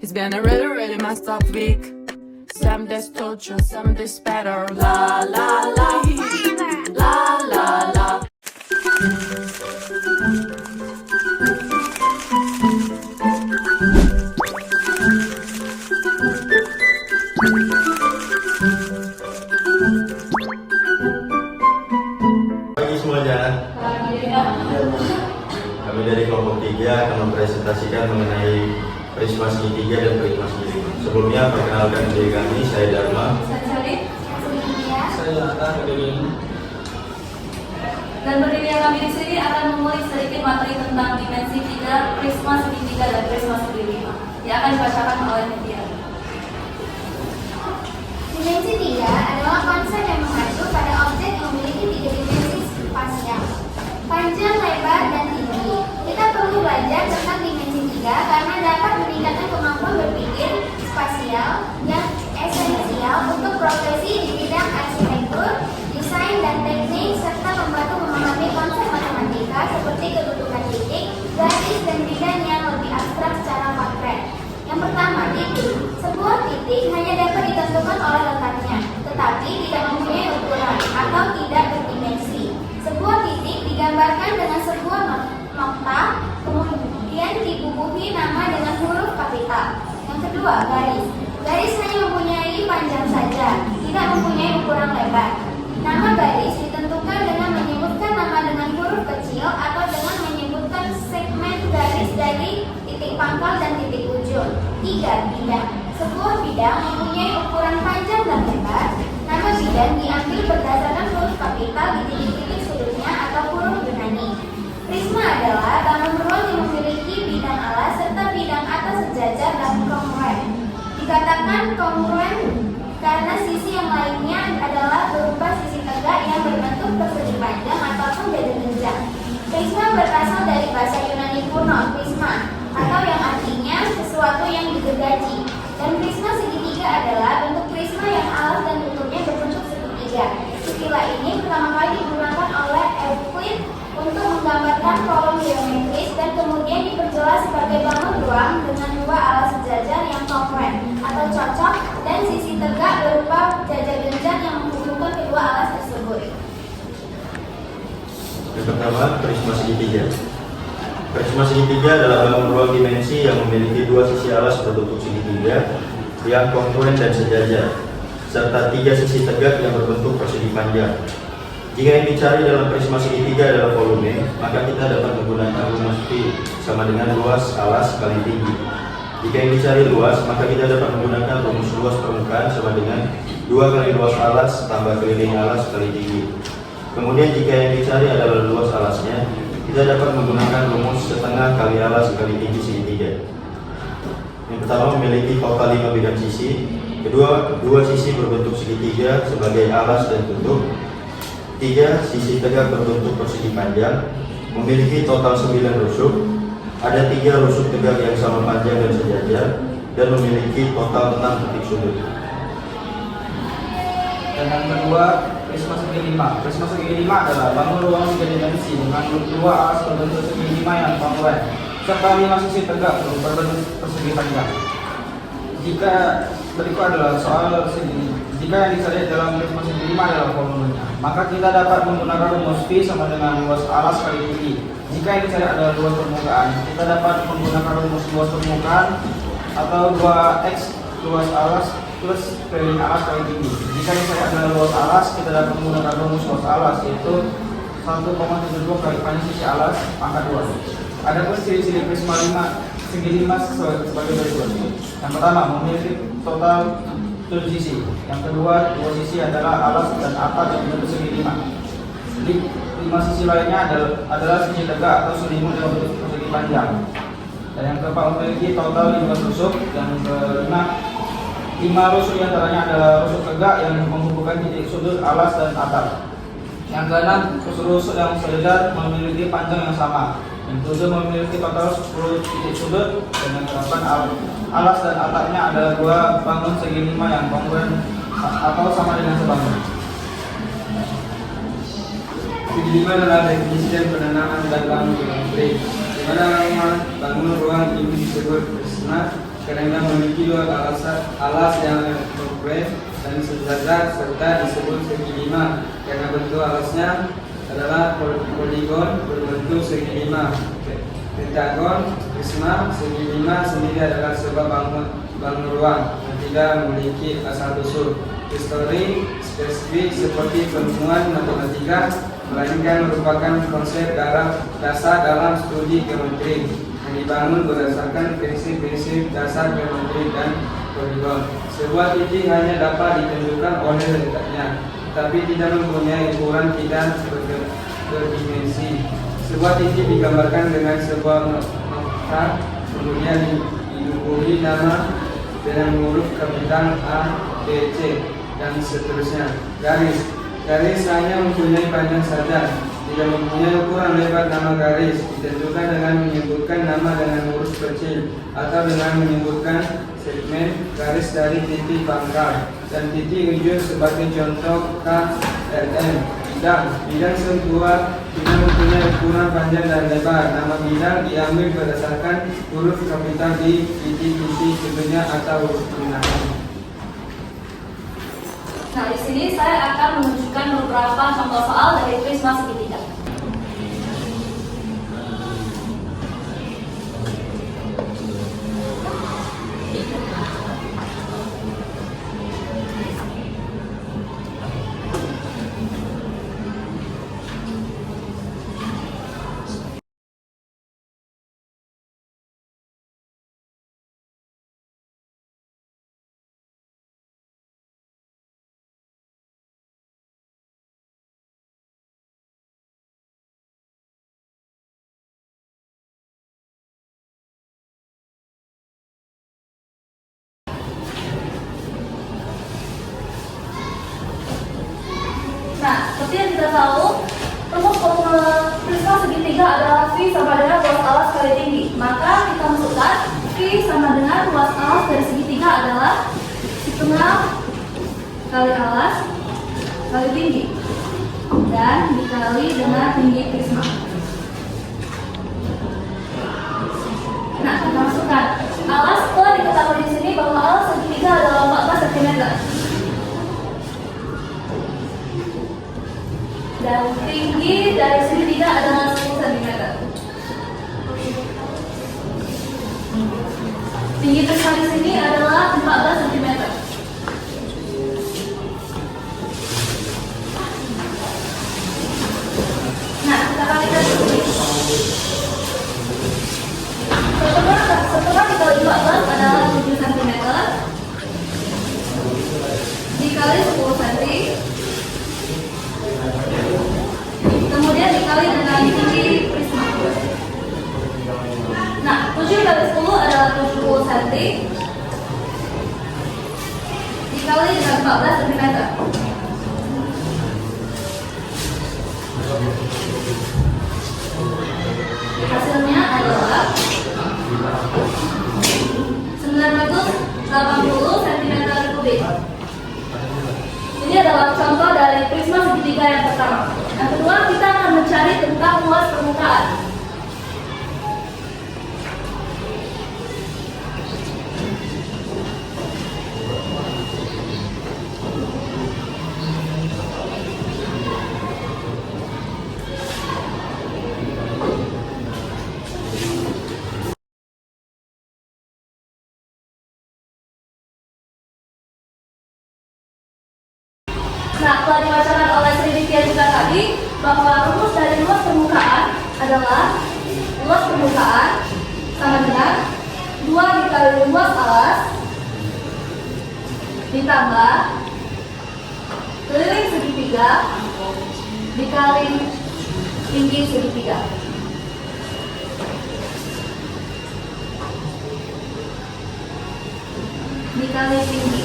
It's been a really, really messed up week. Some days torture, some days better. La la la, la la la. Pagi semuanya. Kami dari kelompok 3 akan mempresentasikan mengenai Prisma Segitiga dan Prisma Segitiga. Sebelumnya perkenalkan diri kami, saya Dharma. Saya Atta. Dan berdiri kami di sini akan mengulik sedikit materi tentang dimensi 3, prisma segitiga dan prisma segitiga yang akan dibacakan oleh Nitya. Dimensi 3 adalah konsep yang mengacu pada objek yang memiliki 3 dimensi spasial, panjang, lebar, dan tinggi. Kita perlu belajar tentang dimensi 3 karena dapat meningkatkan kemampuan berpikir spasial yang esensial untuk profesi di bidang arsitektur, desain, dan teknik, serta membantu memahami konsep matematika seperti kedudukan titik, garis, dan bidang yang lebih abstrak secara konkret. Yang pertama, titik. Sebuah titik hanya dapat ditentukan oleh letaknya, tetapi tidak mempunyai ukuran atau tidak berdimensi. Sebuah titik digambarkan dengan sebuah nokta, kemudian dibubuhi nama dengan huruf kapital. Yang kedua, garis. Garis hanya mempunyai panjang saja, tidak mempunyai ukuran lebar. Nama garis ditentukan dengan menyebutkan nama dengan huruf kecil atau dengan menyebutkan segmen garis dari titik pangkal dan titik ujung. 3. Bidang. Sebuah bidang mempunyai ukuran panjang dan lebar. Nama bidang diambil berdasarkan huruf kapital di titik-titik sudutnya atau huruf Yunani. Prisma adalah bangun ruang yang memiliki bidang alas serta bidang atas sejajar dan kongruen. Dikatakan kongruen karena sisi yang lainnya adalah berupa sisi tegak yang berbentuk persegi panjang ataupun dada genjang. Prisma berasal dari bahasa Yunani kuno, prisma, atau yang artinya sesuatu yang digergaji. Dan prisma segitiga adalah bentuk prisma yang alas dan tutupnya berbentuk segitiga. Istilah ini pertama kali digunakan oleh Euclid untuk menggambarkan kolom geometris dan kemudian diperjelas sebagai bangun ruang dengan dua alas sejajar yang kongruen atau cocok dan sisi tegak berupa jajar genjang yang menghubungkan kedua alas tersebut. Yang pertama, prisma segitiga. Prisma segitiga adalah bangun ruang dimensi yang memiliki dua sisi alas berbentuk segitiga yang kongruen dan sejajar, serta 3 sisi tegak yang berbentuk persegi panjang. Jika yang dicari dalam prisma segitiga adalah volume, maka kita dapat menggunakan rumus V sama dengan luas alas kali tinggi. Jika yang dicari luas, maka kita dapat menggunakan rumus luas permukaan sama dengan 2 kali luas alas tambah keliling alas kali tinggi. Kemudian jika yang dicari adalah luas alasnya, kita dapat menggunakan rumus setengah kali alas kali tinggi segitiga. Yang pertama, memiliki total 5 bidang sisi. Kedua, 2 sisi berbentuk segitiga sebagai alas dan tutup. 3. Sisi tegak berbentuk persegi panjang, memiliki total 9 rusuk. Ada 3 rusuk tegak yang sama panjang dan sejajar, dan memiliki total 6 titik sudut. Dan yang kedua, prisma segi 5. Prisma segi 5 adalah bangun ruang 3 dimensi dengan 2 alas berbentuk segi 5 yang kongruen, serta 5 sisi tegak berbentuk persegi panjang. Jika berikut adalah soal segi. Jika yang dicari dalam prisma segi 5 adalah volumenya, maka kita dapat menggunakan rumus V sama dengan luas alas kali tinggi. Jika yang dicari adalah luas permukaan, kita dapat menggunakan rumus luas permukaan atau 2x luas alas plus keliling alas kali tinggi. Jika yang dicari adalah luas alas, kita dapat menggunakan rumus luas alas, yaitu 1,72 kali panjang sisi alas pangkat 2. Adapun ciri-ciri prisma segi 5 sebagai berikut. Yang pertama, memiliki total 7 sisi. Yang kedua, 2 sisi adalah alas dan atap yang berbentuk segi 5. 5 sisi lainnya adalah sisi tegak atau selimut yang berbentuk persegi panjang. Dan yang keempat, memiliki total 5 rusuk. Yang kelima, 5 rusuk diantaranya adalah rusuk tegak yang menghubungkan titik sudut alas dan atap. Yang keenam, rusuk yang sejajar memiliki panjang yang sama. Yang ketujuh, memiliki total 10 titik sudut. Dan yang kedelapan, alas dan atapnya adalah 2 bangun segi 5 yang kongruen atau sama dengan sebangun. Segi 5 adalah definisi dan penanaman dan bangun geometri, di mana bangun ruang ini disebut prisma karena memiliki dua alas yang kongruent dan sejajar serta disebut segi lima karena bentuk alasnya adalah poligon berbentuk segi lima. Pentagon, prisma, segi lima sendiri adalah sebuah bangun ruang yang tidak memiliki asal usul histori spesifik seperti penemuan matematika, melainkan merupakan konsep dasar dalam studi geometri yang dibangun berdasarkan prinsip-prinsip dasar geometri dan poligon. Sebuah titik hanya dapat ditentukan oleh letaknya, tapi tidak mempunyai ukuran tidak berdimensi. Sebuah titik digambarkan dengan sebuah noktah, kemudian didukui nama dengan huruf kapital A, B, C, dan seterusnya. Garis hanya mempunyai panjang saja, tidak mempunyai ukuran lebar. Nama garis ditentukan dengan menyebutkan nama dengan huruf kecil atau dengan menyebutkan segmen garis dari titik pangkal dan titik ujung sebagai contoh K, L, M. Bidang sebuah tidak mempunyai ukuran panjang dan lebar. Nama bidang diambil berdasarkan huruf kapital di titik-titik sebelumnya atau huruf pemindahan. Nah, di sini saya akan menunjukkan beberapa contoh soal dari prisma segitiga. Nah, seperti yang kita tahu, rumus formula prisma segitiga adalah V sama dengan luas alas kali tinggi. Maka kita masukkan V sama dengan luas alas dari segitiga adalah setengah kali alas kali tinggi dan dikali dengan tinggi prisma. Nah, kita masukkan alas telah diketahui di sini bahwa alas segitiga adalah 14 cm. Dan tinggi dari segitiga adalah 10 cm. Tinggi prisma di sini adalah 14 cm. Nah, kita kalikan ini. Setelah dikali 14 adalah 7 cm. Dikali 10 cm. Kemudian dikali dengan tinggi prisma. Nah, 7 kali 10 adalah 70 cm. Dikali dengan 14 cm. Hasilnya adalah 980 cm3. Ini adalah contoh dari prisma segitiga yang pertama. Yang kedua, kita akan mencari tentang luas permukaan. Nah, telah dibacakan oleh Sri Ditya juga tadi bahwa rumus dari luas permukaan adalah luas permukaan sama dengan 2 dikali luas alas ditambah keliling segitiga dikali tinggi segitiga. Dikali tinggi.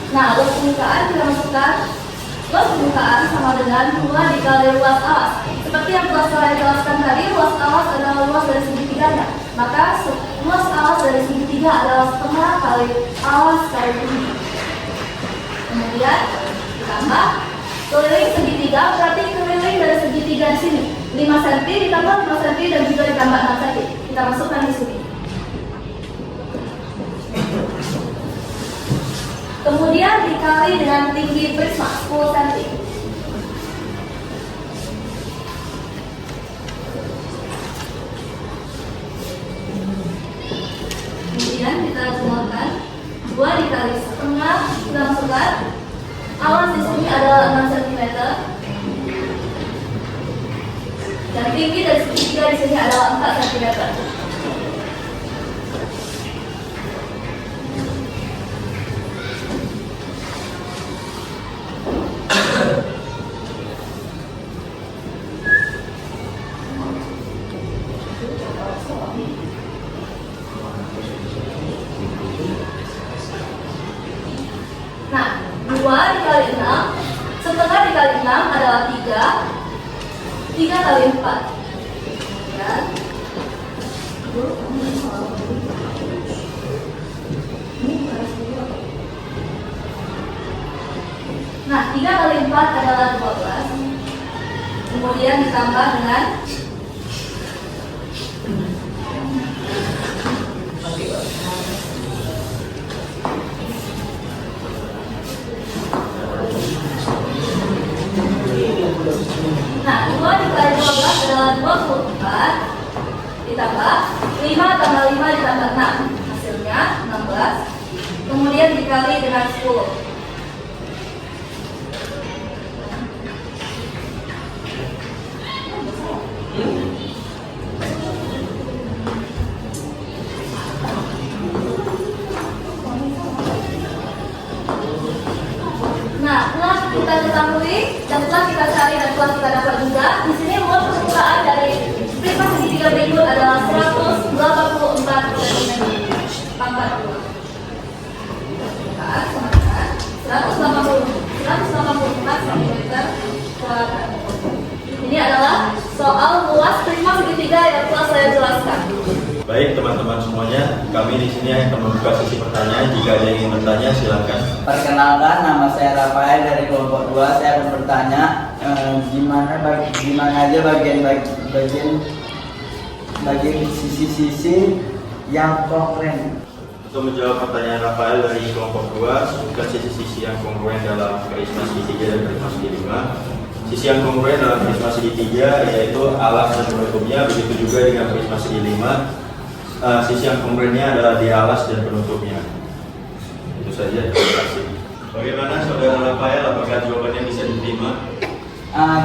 Nah, luas permukaan kita masukkan. Luas permukaan sama dengan 2 dikali luas alas. Seperti yang telah saya jelaskan tadi, luas alas adalah luas dari segitiganya. Maka luas alas dari segitiga adalah setengah kali alas kali tinggi. Kemudian ditambah keliling segitiga, berarti keliling dari segitiga di sini 5 cm ditambah 5 cm dan juga ditambah 6 cm. Kita masukkan di sini. Kemudian dikali dengan tinggi prisma 10 cm. Kemudian kita jumlahkan 2 dikali setengah, kita masukkan alas di sini adalah 6 cm dan tinggi dari segitiga di sini adalah 4 cm. Nah, 2 dikali 6, setengah dikali 6 adalah 3, 3 kali 4. Ya. Nah, 3 kali 4 adalah 12. Kemudian ditambah dengan nah, 2 dikali 12 adalah 24 ditambah 5 tambah 5 ditambah 6 hasilnya 16. Kemudian dikali dengan 10. Nah, telah kita ketahui dan telah kita cari dan telah kita dapat juga, di sini luas permukaan dari prisma segitiga berikut adalah 184 cm. Pangkat 184 cm kuadrat. Ini adalah soal luas prisma segitiga yang telah saya jelaskan. Baik teman-teman semuanya, kami di sini akan membuka sesi pertanyaan. Jika ada yang ingin bertanya, silakan. Perkenalkan, nama saya Rafael dari kelompok 2. Saya akan bertanya gimana aja bagian sisi-sisi yang kongruen. Untuk menjawab pertanyaan Rafael dari kelompok 2, sebutkan sisi-sisi yang kongruen dalam prisma segitiga dan prisma segitiga. Sisi yang kongruen dalam prisma segitiga yaitu alas dan penutupnya, begitu juga dengan prisma segitiga. Sisi yang kongruennya adalah di alas dan penutupnya. Itu saja. Terima kasih. Bagaimana saudara Rafael? Apakah jawabannya bisa diterima?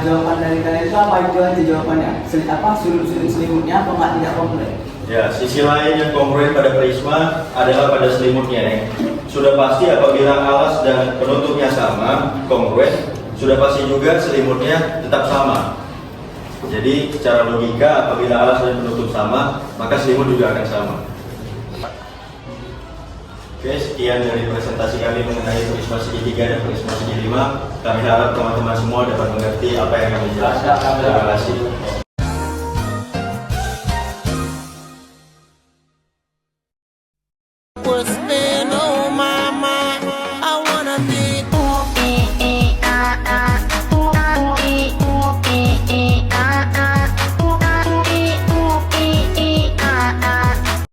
Jawaban dari kalian itu apa itu aja jawabannya? Sudut-sudut selimutnya apa nggak tidak kongruen? Ya, sisi lain yang kongruen pada prisma adalah pada selimutnya. Sudah pasti apabila alas dan penutupnya sama, kongruen, sudah pasti juga selimutnya tetap sama. Jadi secara logika apabila alas dan penutup sama, maka selimut juga akan sama. Oke, sekian dari presentasi kami mengenai prisma segitiga dan prisma segitiga. Kami harap teman-teman semua dapat mengerti apa yang kami jelaskan. Terima kasih.